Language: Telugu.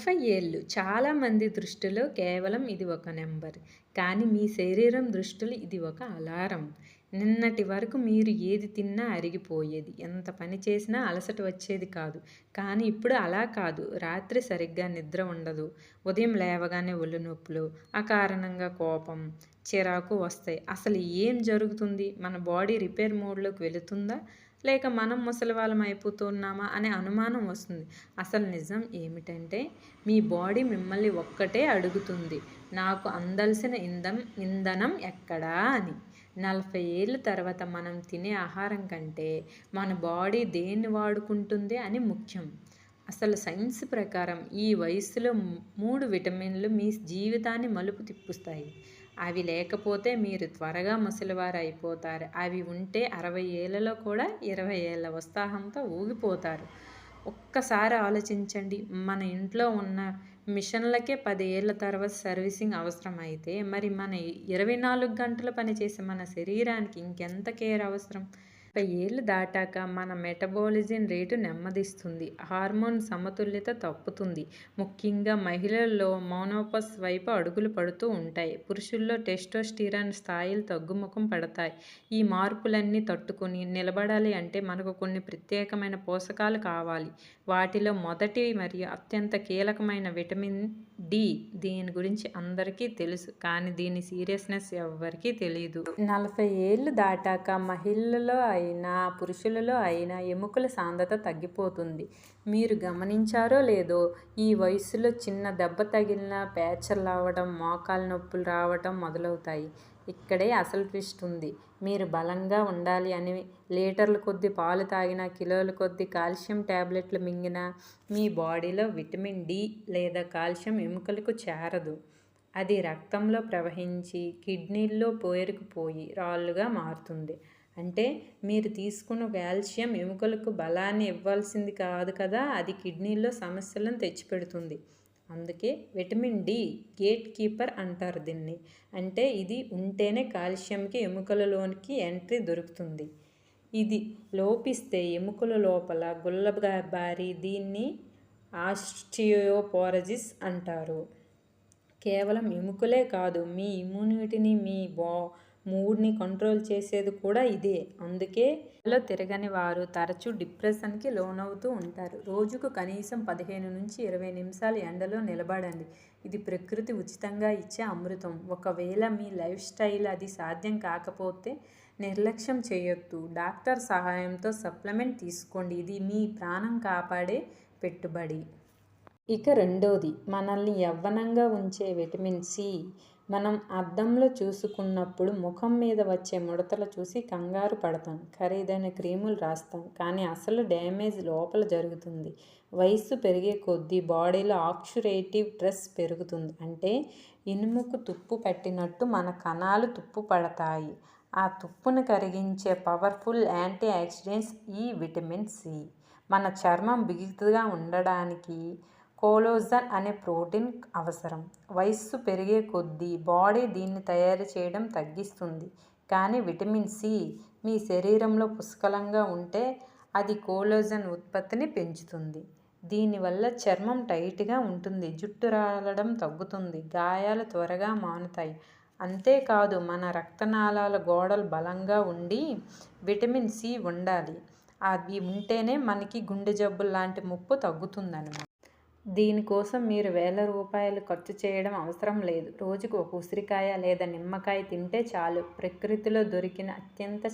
30 ఏళ్ళు చాలామంది దృష్టిలో కేవలం ఇది ఒక నెంబర్. కానీ మీ శరీరం దృష్టిలో ఇది ఒక అలారం. నిన్నటి వరకు మీరు ఏది తిన్నా అరిగిపోయేది. ఎంత పని చేసినా అలసట వచ్చేది కాదు. కానీ ఇప్పుడు అలా కాదు. రాత్రి సరిగ్గా నిద్ర ఉండదు. ఉదయం లేవగానే ఒళ్ళు నొప్పులు, అకారణంగా కోపం, చిరాకు వస్తాయి. అసలు ఏం జరుగుతుంది? మన బాడీ రిపేర్ మోడ్‌లోకి వెళుతుందా? లేక మనం ముసలివాళ్ళం అయిపోతున్నామా అనే అనుమానం వస్తుంది. అసలు నిజం ఏమిటంటే మీ బాడీ మిమ్మల్ని ఒక్కటే అడుగుతుంది. నాకు అందాల్సిన ఇంధనం ఎక్కడా అని. 40 ఏళ్ల తర్వాత మనం తినే ఆహారం కంటే మన బాడీ దేన్ని వాడుకుంటుంది అని ముఖ్యం. అసలు సైన్స్ ప్రకారం ఈ వయస్సులో 3 విటమిన్లు మీ జీవితాన్ని మలుపు తిప్పుస్తాయి. అవి లేకపోతే మీరు త్వరగా ముసలివారు అయిపోతారు. అవి ఉంటే 60 ఏళ్లలో కూడా 20 ఏళ్ల ఉత్సాహంతో ఊగిపోతారు. ఒక్కసారి ఆలోచించండి. మన ఇంట్లో ఉన్న మిషన్లకే 10 ఏళ్ల తర్వాత సర్వీసింగ్ అవసరమైతే మరి మన 24 గంటలు పనిచేసే మన శరీరానికి ఇంకెంత కేర్ అవసరం? 30 ఏళ్ళు దాటాక మన మెటబాలిజం రేటు నెమ్మదిస్తుంది. హార్మోన్ సమతుల్యత తప్పుతుంది. ముఖ్యంగా మహిళల్లో మోనోపాజ్ వైపు అడుగులు పడుతూ ఉంటాయి. పురుషుల్లో టెస్టోస్టిరాన్ స్థాయిలు తగ్గుముఖం పడతాయి. ఈ మార్పులన్నీ తట్టుకుని నిలబడాలి అంటే మనకు కొన్ని ప్రత్యేకమైన పోషకాలు కావాలి. వాటిలో మొదటి మరియు అత్యంత కీలకమైన విటమిన్ డి. దీని గురించి అందరికీ తెలుసు, కానీ దీని సీరియస్నెస్ ఎవ్వరికీ తెలీదు. 40 ఏళ్ళు దాటాక మహిళల్లో అయినా పురుషులలో అయినా ఎముకల సాంద్రత తగ్గిపోతుంది. మీరు గమనించారో లేదో, ఈ వయసులో చిన్న దెబ్బ తగిలినా ఫ్రాక్చర్లు అవ్వడం, మోకాలు నొప్పులు రావడం మొదలవుతాయి. ఇక్కడే అసలు ట్విస్ట్ ఉంది. మీరు బలంగా ఉండాలి అని లీటర్ల కొద్దీ పాలు తాగినా, కిలోల కొద్దీ కాల్షియం టాబ్లెట్లు మింగినా మీ బాడీలో విటమిన్ డి లేదా కాల్షియం ఎముకలకు చేరదు. అది రక్తంలో ప్రవహించి కిడ్నీల్లో పేరుకుపోయి రాళ్లుగా మారుతుంది. అంటే మీరు తీసుకున్న కాల్షియం ఎముకలకు బలాన్ని ఇవ్వాల్సింది కాదు కదా, అది కిడ్నీల్లో సమస్యలను తెచ్చిపెడుతుంది. అందుకే విటమిన్ డి గేట్ కీపర్ అంటారు దీన్ని. అంటే ఇది ఉంటేనే కాల్షియంకి ఎముకలలోనికి ఎంట్రీ దొరుకుతుంది. ఇది లోపిస్తే ఎముకల లోపల గుల్లగా బారి దీన్ని ఆస్టియోపోరోసిస్ అంటారు. కేవలం ఎముకలే కాదు, మీ ఇమ్యూనిటీని, మీ మూడ్ని కంట్రోల్ చేసేది కూడా ఇదే. అందుకే లో తిరగని వారు తరచూ డిప్రెషన్కి లోనవుతూ ఉంటారు. రోజుకు కనీసం 15 నుంచి 20 నిమిషాలు ఎండలో నిలబడండి. ఇది ప్రకృతి ఉచితంగా ఇచ్చే అమృతం. ఒకవేళ మీ లైఫ్ స్టైల్ అది సాధ్యం కాకపోతే నిర్లక్ష్యం చేయొద్దు. డాక్టర్ సహాయంతో సప్లిమెంట్ తీసుకోండి. ఇది మీ ప్రాణం కాపాడే పెట్టుబడి. ఇక రెండోది, మనల్ని యవ్వనంగా ఉంచే విటమిన్ సి. మనం అద్దంలో చూసుకున్నప్పుడు ముఖం మీద వచ్చే ముడతలు చూసి కంగారు పడతాం, ఖరీదైన క్రీములు రాస్తాం. కానీ అసలు డ్యామేజ్ లోపల జరుగుతుంది. వయస్సు పెరిగే కొద్దీ బాడీలో ఆక్సిడేటివ్ స్ట్రెస్ పెరుగుతుంది. అంటే ఇనుముకు తుప్పు పట్టినట్టు మన కణాలు తుప్పు పడతాయి. ఆ తుప్పును కరిగించే పవర్ఫుల్ యాంటీ ఆక్సిడెంట్స్ ఈ విటమిన్ సి. మన చర్మం బిగుతుగా ఉండడానికి కొల్లాజెన్ అనే ప్రోటీన్ అవసరం. వయస్సు పెరిగే కొద్దీ బాడీ దీన్ని తయారు చేయడం తగ్గిస్తుంది. కానీ విటమిన్ సి మీ శరీరంలో పుష్కలంగా ఉంటే అది కొల్లాజెన్ ఉత్పత్తిని పెంచుతుంది. దీనివల్ల చర్మం టైట్గా ఉంటుంది, జుట్టు రాలడం తగ్గుతుంది, గాయాలు త్వరగా మానుతాయి. అంతేకాదు మన రక్తనాళాల గోడలు బలంగా ఉండి విటమిన్ సి ఉండాలి. అది ఉంటేనే మనకి గుండె జబ్బులు లాంటి ముప్పు తగ్గుతుందన్నమాట. దీనికోసం మీరు వేల రూపాయలు ఖర్చు చేయడం అవసరం లేదు. రోజుకు ఒక ఉసిరికాయ లేదా నిమ్మకాయ తింటే చాలు. ప్రకృతిలో దొరికిన అత్యంత